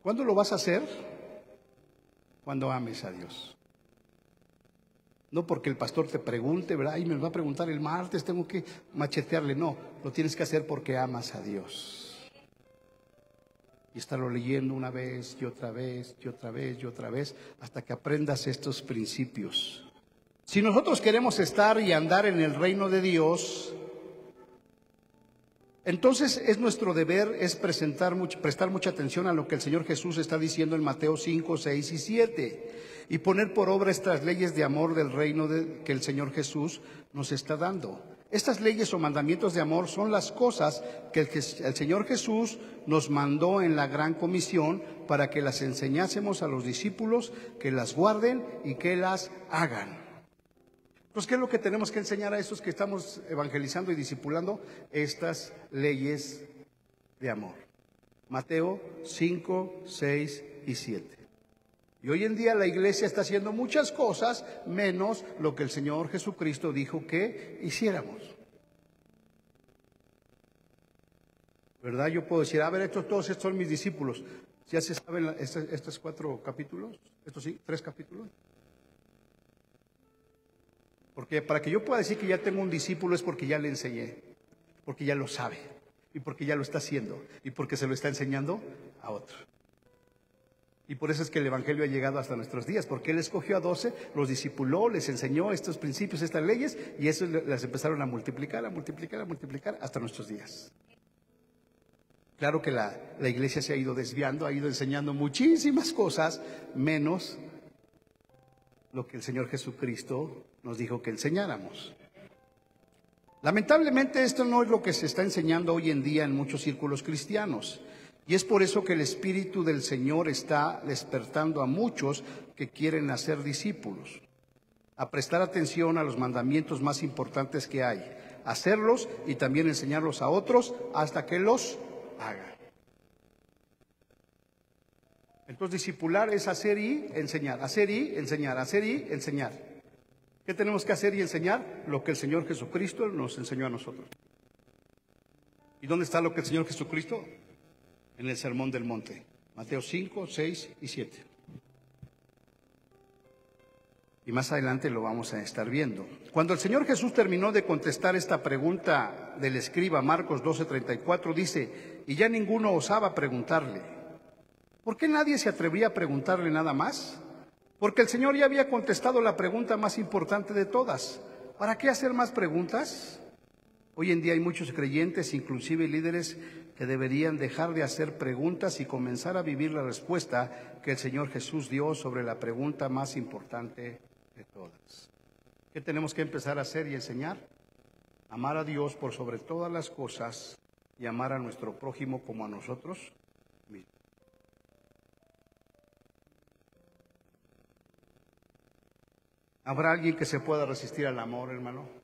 ¿Cuándo lo vas a hacer? Cuando ames a Dios. No porque el pastor te pregunte, ¿verdad? Y me va a preguntar el martes, tengo que machetearle. No, lo tienes que hacer porque amas a Dios. Y estarlo leyendo una vez y otra vez y otra vez y otra vez hasta que aprendas estos principios. Si nosotros queremos estar y andar en el reino de Dios, entonces es nuestro deber prestar mucha atención a lo que el Señor Jesús está diciendo en Mateo 5, 6 y 7 y poner por obra estas leyes de amor del reino que el Señor Jesús nos está dando. Estas leyes o mandamientos de amor son las cosas que el Señor Jesús nos mandó en la gran comisión para que las enseñásemos a los discípulos, que las guarden y que las hagan. Pues, ¿qué es lo que tenemos que enseñar a estos que estamos evangelizando y discipulando? Estas leyes de amor. Mateo 5, 6 y 7. Y hoy en día la iglesia está haciendo muchas cosas menos lo que el Señor Jesucristo dijo que hiciéramos. ¿Verdad? Yo puedo decir, a ver, todos estos son mis discípulos. ¿Ya se saben estos 4 capítulos? ¿Estos sí? 3 capítulos? Porque para que yo pueda decir que ya tengo un discípulo es porque ya le enseñé, porque ya lo sabe y porque ya lo está haciendo y porque se lo está enseñando a otro. Y por eso es que el Evangelio ha llegado hasta nuestros días, porque Él escogió a 12, los discipuló, les enseñó estos principios, estas leyes, y eso las empezaron a multiplicar hasta nuestros días. Claro que la iglesia se ha ido desviando, ha ido enseñando muchísimas cosas, menos lo que el Señor Jesucristo nos dijo que enseñáramos. Lamentablemente esto no es lo que se está enseñando hoy en día en muchos círculos cristianos. Y es por eso que el Espíritu del Señor está despertando a muchos que quieren hacer discípulos, a prestar atención a los mandamientos más importantes que hay, hacerlos y también enseñarlos a otros hasta que los hagan. Entonces, discipular es hacer y enseñar, hacer y enseñar, hacer y enseñar. ¿Qué tenemos que hacer y enseñar? Lo que el Señor Jesucristo nos enseñó a nosotros. ¿Y dónde está lo que el Señor Jesucristo? En el Sermón del Monte, Mateo 5, 6 y 7. Y más adelante lo vamos a estar viendo. Cuando el Señor Jesús terminó de contestar esta pregunta del escriba, Marcos 12:34, dice, y ya ninguno osaba preguntarle. ¿Por qué nadie se atrevía a preguntarle nada más? Porque el Señor ya había contestado la pregunta más importante de todas. ¿Para qué hacer más preguntas? Hoy en día hay muchos creyentes, inclusive líderes, que deberían dejar de hacer preguntas y comenzar a vivir la respuesta que el Señor Jesús dio sobre la pregunta más importante de todas. ¿Qué tenemos que empezar a hacer y enseñar? Amar a Dios por sobre todas las cosas y amar a nuestro prójimo como a nosotros mismos. ¿Habrá alguien que se pueda resistir al amor, hermano?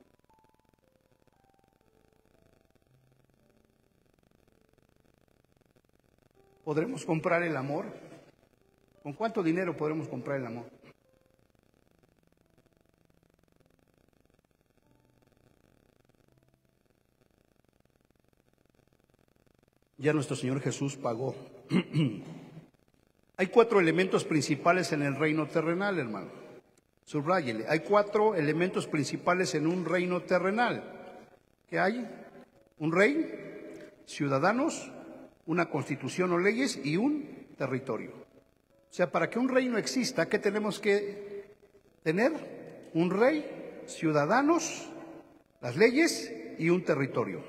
¿Podremos comprar el amor? ¿Con cuánto dinero podremos comprar el amor? Ya nuestro Señor Jesús pagó. Hay 4 elementos principales en el reino terrenal, hermano. Subráyele. Hay 4 elementos principales en un reino terrenal. ¿Qué hay? Un rey, ciudadanos, una constitución o leyes y un territorio. O sea, para que un reino exista, ¿qué tenemos que tener? Un rey, ciudadanos, las leyes y un territorio.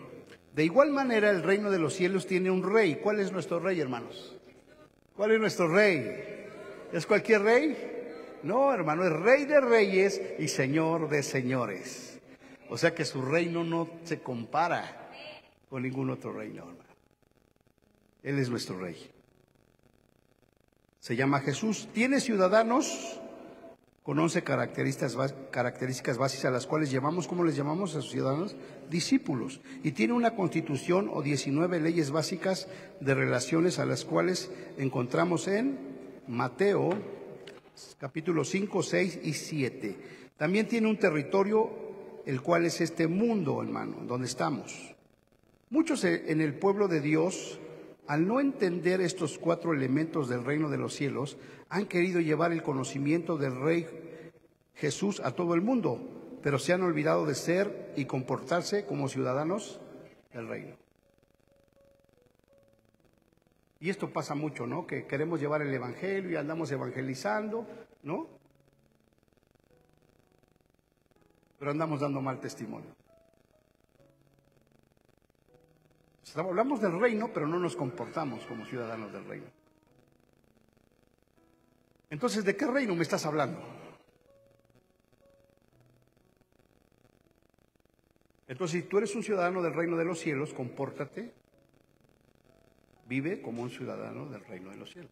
De igual manera, el reino de los cielos tiene un rey. ¿Cuál es nuestro rey, hermanos? ¿Cuál es nuestro rey? ¿Es cualquier rey? No, hermano, es Rey de Reyes y Señor de Señores. O sea que su reino no se compara con ningún otro reino, hermano. Él es nuestro Rey. Se llama Jesús. Tiene ciudadanos con 11 características básicas a las cuales llamamos, ¿cómo les llamamos a sus ciudadanos? Discípulos. Y tiene una constitución o 19 leyes básicas de relaciones a las cuales encontramos en Mateo capítulo 5, 6 y 7. También tiene un territorio, el cual es este mundo, hermano, donde estamos. Muchos en el pueblo de Dios, al no entender estos 4 elementos del reino de los cielos, han querido llevar el conocimiento del Rey Jesús a todo el mundo, pero se han olvidado de ser y comportarse como ciudadanos del reino. Y esto pasa mucho, ¿no? Que queremos llevar el evangelio y andamos evangelizando, ¿no? Pero andamos dando mal testimonio. Hablamos del reino, pero no nos comportamos como ciudadanos del reino. Entonces, ¿de qué reino me estás hablando? Entonces, si tú eres un ciudadano del reino de los cielos, compórtate, vive como un ciudadano del reino de los cielos.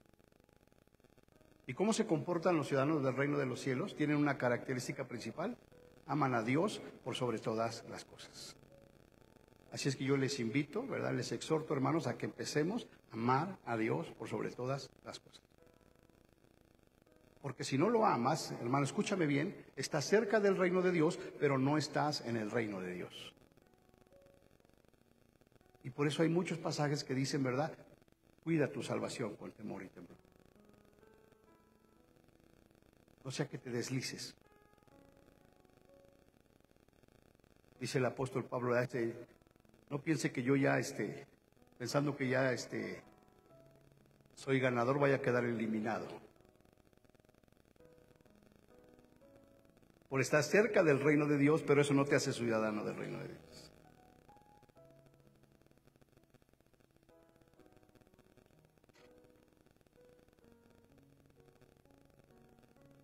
¿Y cómo se comportan los ciudadanos del reino de los cielos? Tienen una característica principal: aman a Dios por sobre todas las cosas. Así es que yo les invito, ¿verdad? Les exhorto, hermanos, a que empecemos a amar a Dios por sobre todas las cosas. Porque si no lo amas, hermano, escúchame bien, estás cerca del reino de Dios, pero no estás en el reino de Dios. Y por eso hay muchos pasajes que dicen, ¿verdad? Cuida tu salvación con temor y temblor. No sea que te deslices. Dice el apóstol Pablo, no piense que yo ya, pensando que ya soy ganador, vaya a quedar eliminado. Por estar cerca del reino de Dios, pero eso no te hace ciudadano del reino de Dios.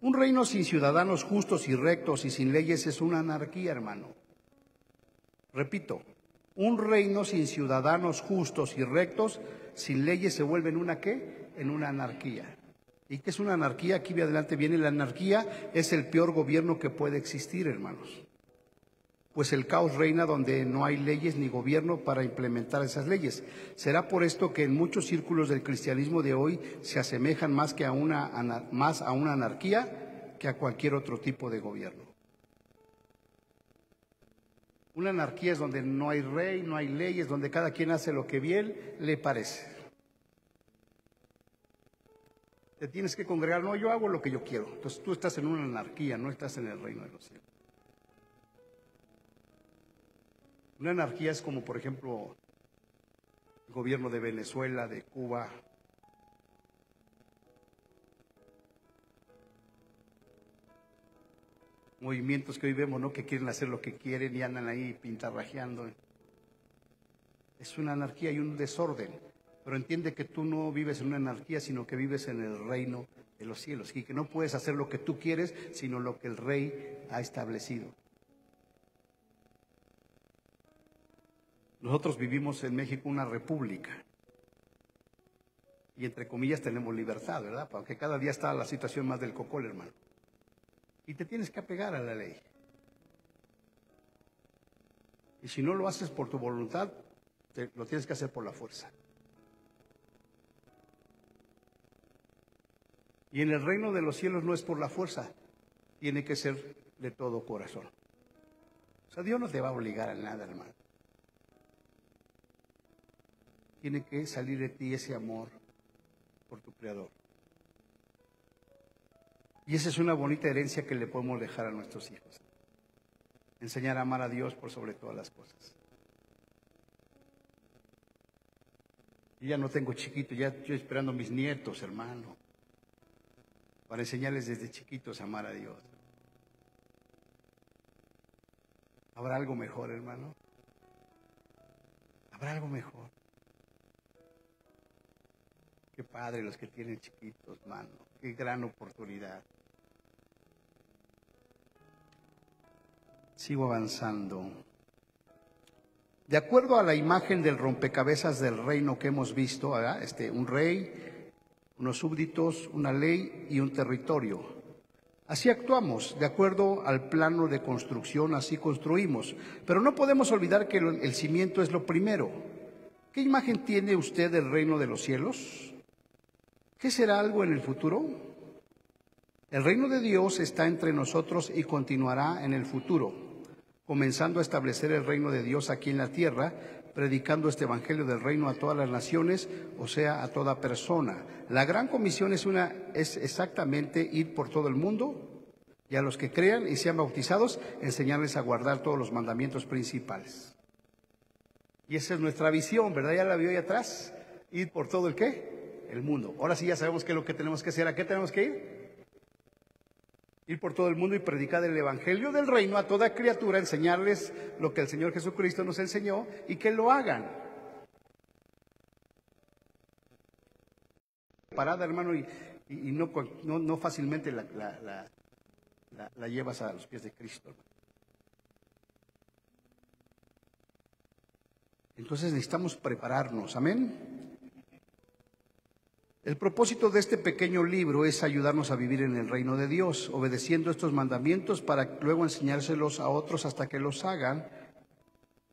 Un reino sin ciudadanos justos y rectos y sin leyes es una anarquía, hermano. Repito, un reino sin ciudadanos justos y rectos, sin leyes, se vuelve en una ¿qué? En una anarquía. ¿Y qué es una anarquía? Aquí adelante viene: la anarquía es el peor gobierno que puede existir, hermanos. Pues el caos reina donde no hay leyes ni gobierno para implementar esas leyes. Será por esto que en muchos círculos del cristianismo de hoy se asemejan más a una anarquía que a cualquier otro tipo de gobierno. Una anarquía es donde no hay rey, no hay leyes, donde cada quien hace lo que bien le parece. Te tienes que congregar, no, yo hago lo que yo quiero. Entonces tú estás en una anarquía, no estás en el reino de los cielos. Una anarquía es como, por ejemplo, el gobierno de Venezuela, de Cuba. Movimientos que hoy vemos, ¿no? Que quieren hacer lo que quieren y andan ahí pintarrajeando. Es una anarquía y un desorden. Pero entiende que tú no vives en una anarquía, sino que vives en el reino de los cielos. Y que no puedes hacer lo que tú quieres, sino lo que el rey ha establecido. Nosotros vivimos en México una república. Y entre comillas tenemos libertad, ¿verdad? Porque cada día está la situación más del cocol, hermano. Y te tienes que apegar a la ley. Y si no lo haces por tu voluntad, lo tienes que hacer por la fuerza. Y en el reino de los cielos no es por la fuerza, tiene que ser de todo corazón. O sea, Dios no te va a obligar a nada, hermano. Tiene que salir de ti ese amor por tu Creador. Y esa es una bonita herencia que le podemos dejar a nuestros hijos. Enseñar a amar a Dios por sobre todas las cosas. Yo ya no tengo chiquitos, ya estoy esperando a mis nietos, hermano, para enseñarles desde chiquitos a amar a Dios. ¿Habrá algo mejor, hermano? ¿Habrá algo mejor? Qué padre los que tienen chiquitos, hermano. Qué gran oportunidad. Sigo avanzando. De acuerdo a la imagen del rompecabezas del reino que hemos visto, ¿verdad? Un rey, unos súbditos, una ley y un territorio. Así actuamos, de acuerdo al plano de construcción, así construimos. Pero no podemos olvidar que el cimiento es lo primero. ¿Qué imagen tiene usted del reino de los cielos? ¿Qué será algo en el futuro? El reino de Dios está entre nosotros y continuará en el futuro, comenzando a establecer el reino de Dios aquí en la tierra, predicando este evangelio del reino a todas las naciones, o sea, a toda persona. La gran comisión es exactamente ir por todo el mundo y a los que crean y sean bautizados, enseñarles a guardar todos los mandamientos principales. Y esa es nuestra visión, ¿verdad? Ya la vio ahí atrás. Ir por todo el ¿qué? El mundo. Ahora sí ya sabemos qué es lo que tenemos que hacer. ¿A qué tenemos que ir? Ir por todo el mundo y predicar el evangelio del reino a toda criatura, enseñarles lo que el Señor Jesucristo nos enseñó y que lo hagan. Parada, hermano, y no fácilmente la llevas a los pies de Cristo. Entonces necesitamos prepararnos, amén. El propósito de este pequeño libro es ayudarnos a vivir en el reino de Dios, obedeciendo estos mandamientos para luego enseñárselos a otros hasta que los hagan,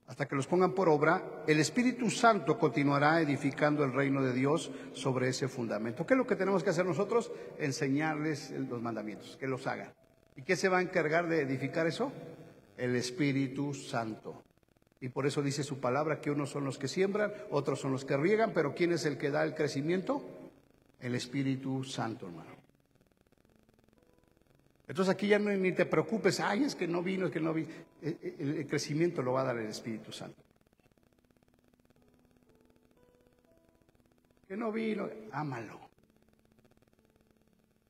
hasta que los pongan por obra. El Espíritu Santo continuará edificando el reino de Dios sobre ese fundamento. ¿Qué es lo que tenemos que hacer nosotros? Enseñarles los mandamientos, que los hagan. ¿Y qué se va a encargar de edificar eso? El Espíritu Santo. Y por eso dice su palabra que unos son los que siembran, otros son los que riegan, pero ¿quién es el que da el crecimiento? El Espíritu Santo, hermano. Entonces aquí ya ni te preocupes, ay, es que no vino, es que no vino. El crecimiento lo va a dar el Espíritu Santo. Que no vino, ámalo.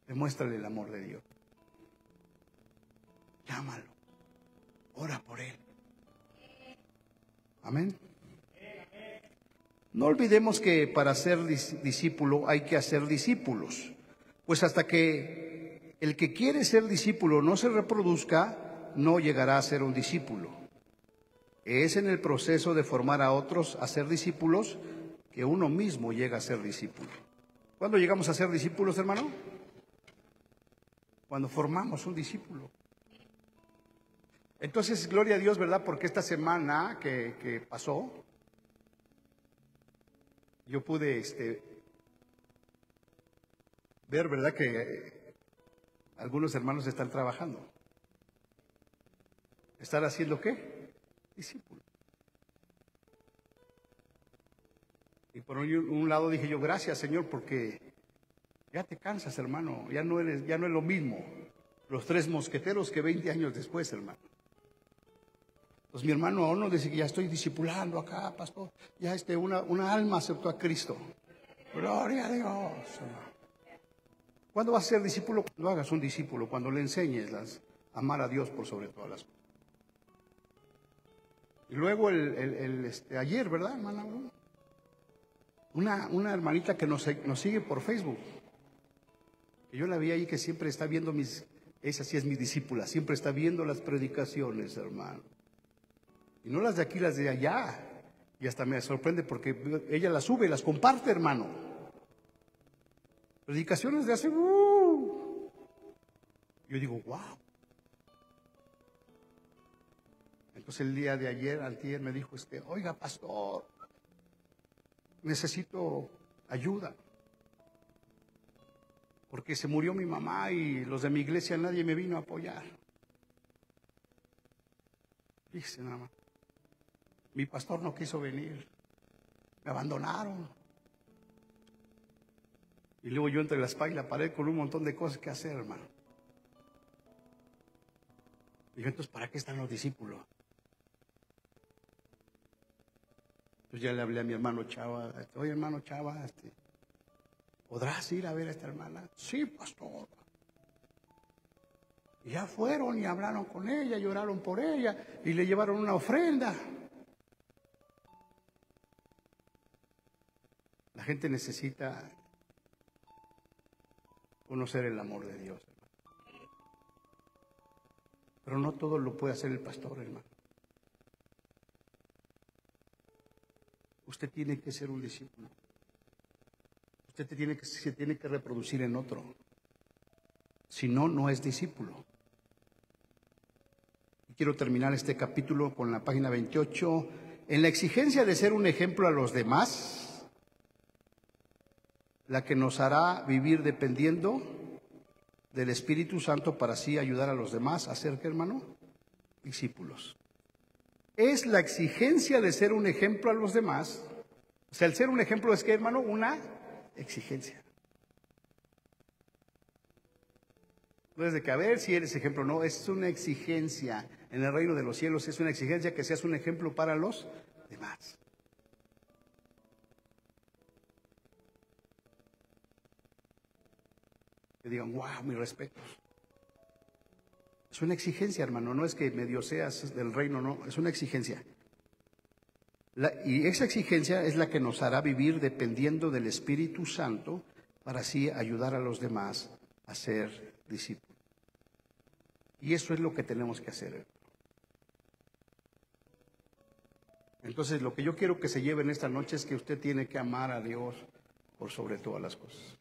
Demuéstrale el amor de Dios. Llámalo. Ora por él. Amén. No olvidemos que para ser discípulo hay que hacer discípulos. Pues hasta que el que quiere ser discípulo no se reproduzca, no llegará a ser un discípulo. Es en el proceso de formar a otros a ser discípulos que uno mismo llega a ser discípulo. ¿Cuándo llegamos a ser discípulos, hermano? Cuando formamos un discípulo. Entonces, gloria a Dios, ¿verdad? Porque esta semana que pasó, yo pude ver, ¿verdad? Que algunos hermanos están trabajando. ¿Están haciendo qué? Discípulos. Y por un lado dije yo, gracias, Señor, porque ya te cansas, hermano. Ya no es lo mismo los tres mosqueteros que 20 años después, hermano. Pues mi hermano aún no dice que ya estoy discipulando acá, pastor. Ya una alma aceptó a Cristo. Gloria a Dios. ¿Cuándo vas a ser discípulo? Cuando hagas un discípulo, cuando le enseñes a amar a Dios por sobre todas las cosas. Y luego ayer, ¿verdad, hermana? Una hermanita que nos sigue por Facebook. Que yo la vi ahí que siempre está viendo esa sí es mi discípula, siempre está viendo las predicaciones, hermano. Y no las de aquí, las de allá. Y hasta me sorprende porque ella las sube, las comparte, hermano. Predicaciones de hace... Yo digo, wow. Entonces el día de ayer, antier, me dijo, oiga, pastor, necesito ayuda. Porque se murió mi mamá y los de mi iglesia nadie me vino a apoyar. Dice nada más. Mi pastor no quiso venir. Me abandonaron. Y luego yo entre la espalda y la pared con un montón de cosas que hacer, hermano. Digo, entonces, ¿para qué están los discípulos? Pues ya le hablé a mi hermano Chava. Oye, hermano Chava, ¿podrás ir a ver a esta hermana? Sí, pastor. Y ya fueron y hablaron con ella, lloraron por ella y le llevaron una ofrenda. La gente necesita conocer el amor de Dios, hermano. Pero no todo lo puede hacer el pastor, hermano. Usted tiene que ser un discípulo. Usted se tiene que reproducir en otro. Si no, no es discípulo. Y quiero terminar este capítulo con la página 28. En la exigencia de ser un ejemplo a los demás, la que nos hará vivir dependiendo del Espíritu Santo para así ayudar a los demás a ser, ¿qué, hermano? Discípulos. Es la exigencia de ser un ejemplo a los demás. O sea, el ser un ejemplo es, ¿qué, hermano? Una exigencia. No es de que a ver si eres ejemplo, no, es una exigencia. En el reino de los cielos es una exigencia que seas un ejemplo para los demás. Que digan, wow, mis respetos. Es una exigencia, hermano, no es que medio seas del reino, no, es una exigencia. Y esa exigencia es la que nos hará vivir dependiendo del Espíritu Santo para así ayudar a los demás a ser discípulos. Y eso es lo que tenemos que hacer. Entonces, lo que yo quiero que se lleve en esta noche es que usted tiene que amar a Dios por sobre todas las cosas.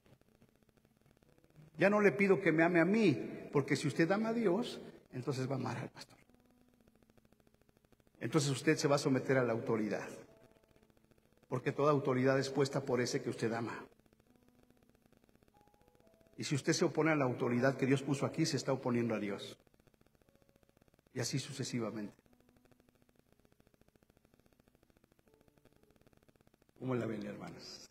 Ya no le pido que me ame a mí, porque si usted ama a Dios, entonces va a amar al pastor. Entonces usted se va a someter a la autoridad, porque toda autoridad es puesta por ese que usted ama. Y si usted se opone a la autoridad que Dios puso aquí, se está oponiendo a Dios. Y así sucesivamente. ¿Cómo la ven, hermanas?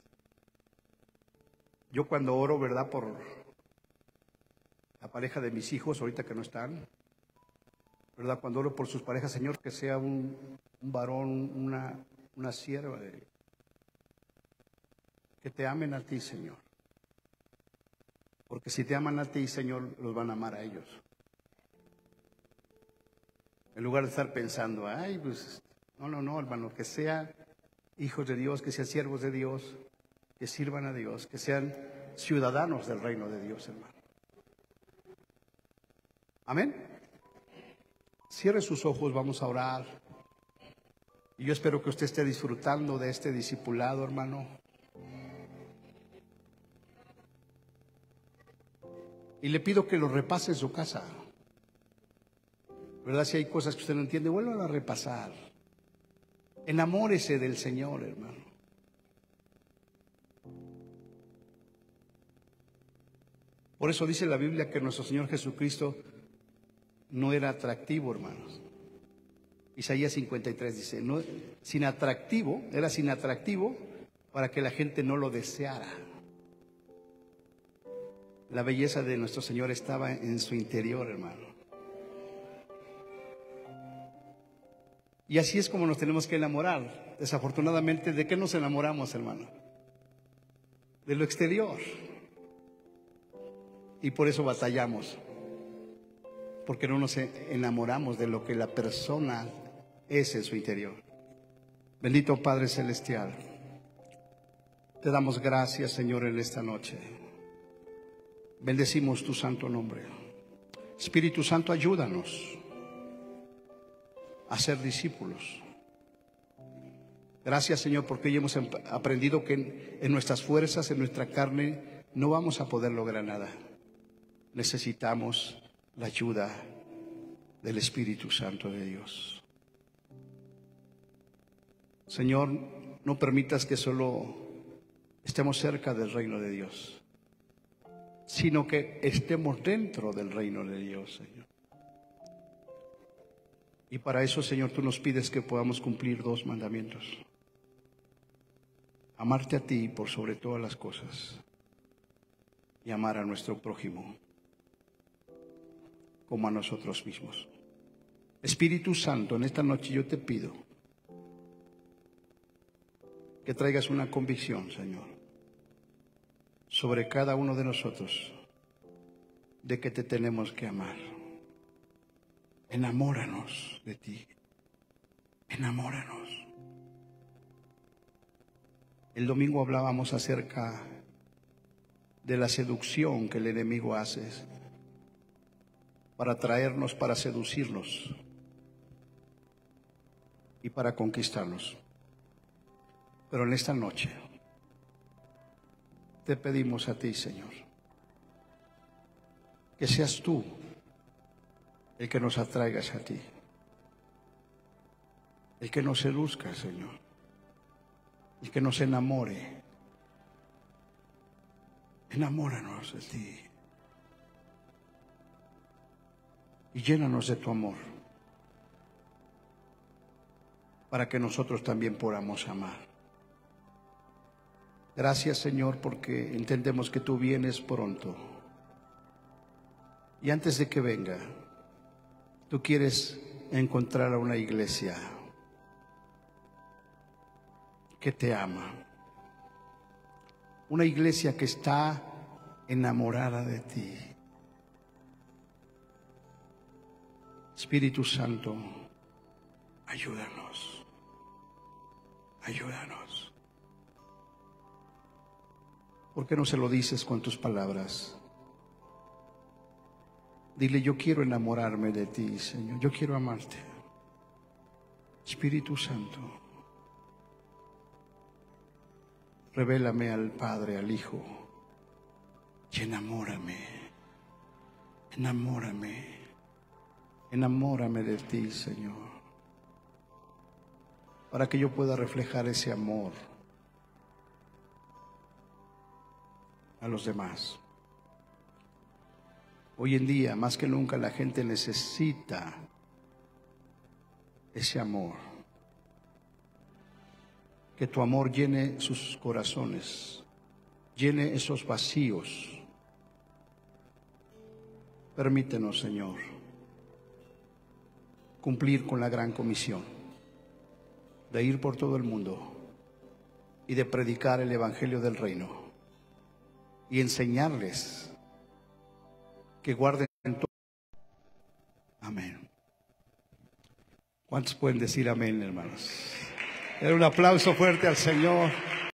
Yo cuando oro, ¿verdad?, por la pareja de mis hijos, ahorita que no están, ¿verdad?, cuando oro por sus parejas, Señor, que sea un varón, una sierva de Dios, que te amen a ti, Señor. Porque si te aman a ti, Señor, los van a amar a ellos. En lugar de estar pensando, ay, pues, no, hermano, que sean hijos de Dios, que sean siervos de Dios, que sirvan a Dios, que sean ciudadanos del reino de Dios, hermano. Amén. Cierre sus ojos, vamos a orar. Y yo espero que usted esté disfrutando de este discipulado, hermano. Y le pido que lo repase en su casa. ¿Verdad? Si hay cosas que usted no entiende, vuelvan a repasar. Enamórese del Señor, hermano. Por eso dice la Biblia que nuestro Señor Jesucristo no era atractivo, hermanos. Isaías 53 dice, no, era sin atractivo para que la gente no lo deseara. La belleza de nuestro Señor estaba en su interior, hermano. Y así es como nos tenemos que enamorar. Desafortunadamente, ¿de qué nos enamoramos, hermano? De lo exterior. Y por eso batallamos. Porque no nos enamoramos de lo que la persona es en su interior. Bendito Padre Celestial, te damos gracias, Señor, en esta noche. Bendecimos tu santo nombre. Espíritu Santo, ayúdanos a ser discípulos. Gracias, Señor, porque hoy hemos aprendido que en nuestras fuerzas, en nuestra carne, no vamos a poder lograr nada. Necesitamos la ayuda del Espíritu Santo de Dios. Señor, no permitas que solo estemos cerca del reino de Dios, sino que estemos dentro del reino de Dios, Señor. Y para eso, Señor, tú nos pides que podamos cumplir 2 mandamientos. Amarte a ti por sobre todas las cosas y amar a nuestro prójimo como a nosotros mismos. Espíritu Santo, en esta noche yo te pido que traigas una convicción, Señor, sobre cada uno de nosotros, de que te tenemos que amar. Enamóranos de ti. Enamóranos. El domingo hablábamos acerca de la seducción que el enemigo hace para atraernos, para seducirnos y para conquistarnos. Pero en esta noche te pedimos a ti, Señor, que seas tú el que nos atraigas a ti, el que nos seduzca, Señor, el que nos enamore. Enamóranos de ti y llénanos de tu amor para que nosotros también podamos amar. Gracias, Señor, porque entendemos que tú vienes pronto. Y antes de que venga, tú quieres encontrar a una iglesia que te ama. Una iglesia que está enamorada de ti. Espíritu Santo, ayúdanos. Ayúdanos. ¿Por qué no se lo dices con tus palabras? Dile: yo quiero enamorarme de ti, Señor. Yo quiero amarte. Espíritu Santo, revélame al Padre, al Hijo, y enamórame, enamórame, enamórame de ti, Señor, para que yo pueda reflejar ese amor a los demás. Hoy en día, más que nunca, la gente necesita ese amor. Que tu amor llene sus corazones, llene esos vacíos. Permítenos, Señor, cumplir con la gran comisión de ir por todo el mundo y de predicar el evangelio del reino y enseñarles que guarden todo. Amén. ¿Cuántos pueden decir amén, hermanos? Un aplauso fuerte al Señor.